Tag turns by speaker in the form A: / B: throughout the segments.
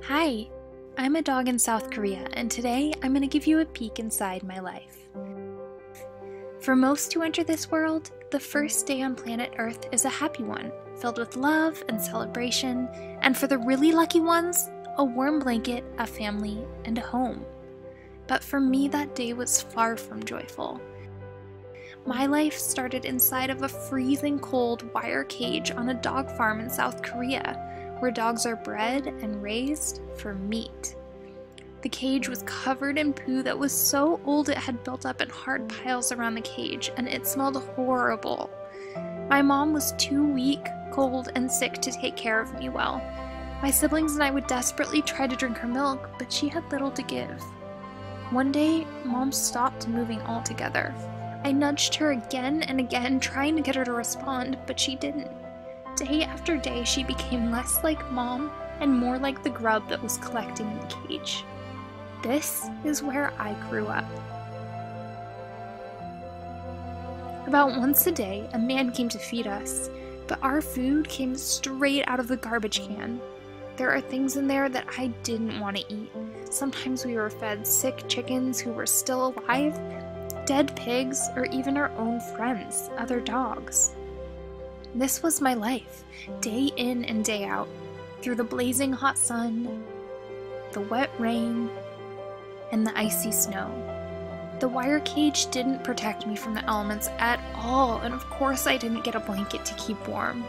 A: Hi, I'm a dog in South Korea, and today I'm going to give you a peek inside my life. For most who enter this world, the first day on planet Earth is a happy one, filled with love and celebration, and for the really lucky ones, a warm blanket, a family, and a home. But for me, that day was far from joyful. My life started inside of a freezing cold wire cage on a dog farm in South Korea, where dogs are bred and raised for meat. The cage was covered in poo that was so old it had built up in hard piles around the cage, and it smelled horrible. My mom was too weak, cold, and sick to take care of me well. My siblings and I would desperately try to drink her milk, but she had little to give. One day, Mom stopped moving altogether. I nudged her again and again, trying to get her to respond, but she didn't. Day after day, she became less like Mom and more like the grub that was collecting in the cage. This is where I grew up. About once a day, a man came to feed us, but our food came straight out of the garbage can. There are things in there that I didn't want to eat. Sometimes we were fed sick chickens who were still alive, dead pigs, or even our own friends, other dogs. This was my life, day in and day out, through the blazing hot sun, the wet rain, and the icy snow. The wire cage didn't protect me from the elements at all, and of course I didn't get a blanket to keep warm.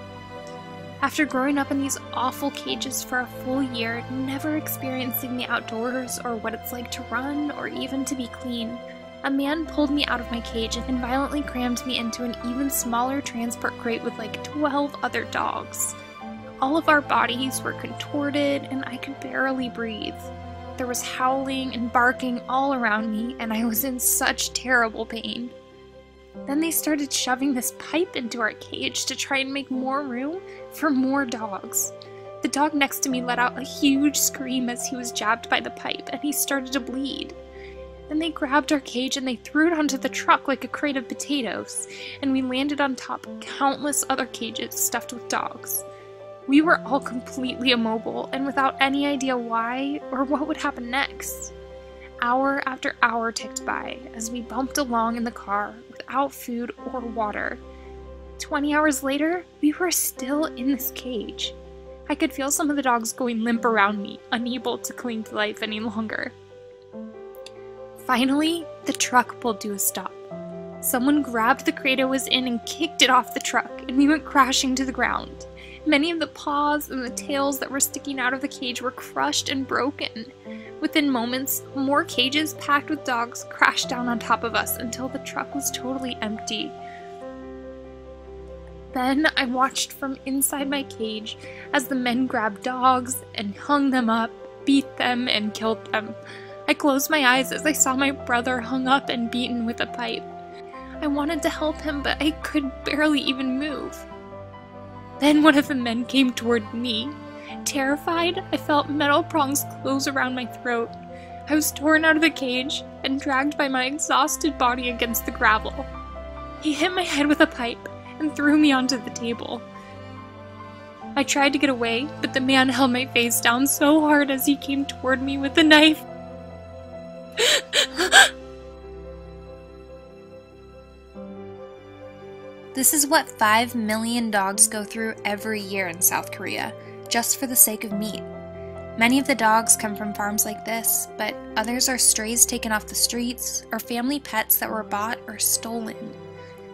A: After growing up in these awful cages for a full year, never experiencing the outdoors or what it's like to run or even to be clean, a man pulled me out of my cage and violently crammed me into an even smaller transport crate with like 12 other dogs. All of our bodies were contorted and I could barely breathe. There was howling and barking all around me, and I was in such terrible pain. Then they started shoving this pipe into our cage to try and make more room for more dogs. The dog next to me let out a huge scream as he was jabbed by the pipe, and he started to bleed. Then they grabbed our cage and they threw it onto the truck like a crate of potatoes, and we landed on top of countless other cages stuffed with dogs. We were all completely immobile and without any idea why or what would happen next. Hour after hour ticked by as we bumped along in the car without food or water. 20 hours later, we were still in this cage. I could feel some of the dogs going limp around me, unable to cling to life any longer. Finally, the truck pulled to a stop. Someone grabbed the crate I was in and kicked it off the truck, and we went crashing to the ground. Many of the paws and the tails that were sticking out of the cage were crushed and broken. Within moments, more cages packed with dogs crashed down on top of us until the truck was totally empty. Then I watched from inside my cage as the men grabbed dogs and hung them up, beat them, and killed them. I closed my eyes as I saw my brother hung up and beaten with a pipe. I wanted to help him, but I could barely even move. Then one of the men came toward me. Terrified, I felt metal prongs close around my throat. I was torn out of the cage and dragged by my exhausted body against the gravel. He hit my head with a pipe and threw me onto the table. I tried to get away, but the man held my face down so hard as he came toward me with a knife.
B: This is what 5 million dogs go through every year in South Korea, just for the sake of meat. Many of the dogs come from farms like this, but others are strays taken off the streets, or family pets that were bought or stolen.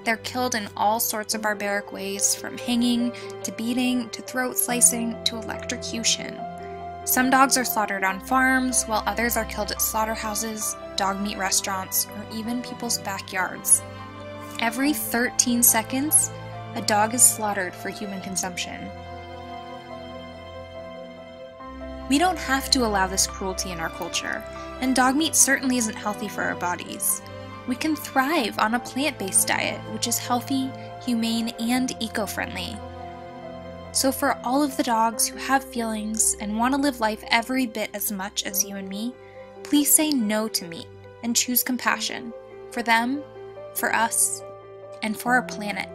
B: They're killed in all sorts of barbaric ways, from hanging, to beating, to throat slicing, to electrocution. Some dogs are slaughtered on farms, while others are killed at slaughterhouses, dog meat restaurants, or even people's backyards. Every 13 seconds, a dog is slaughtered for human consumption. We don't have to allow this cruelty in our culture, and dog meat certainly isn't healthy for our bodies. We can thrive on a plant-based diet, which is healthy, humane, and eco-friendly. So for all of the dogs who have feelings and want to live life every bit as much as you and me, please say no to meat and choose compassion for them, for us, and for our planet.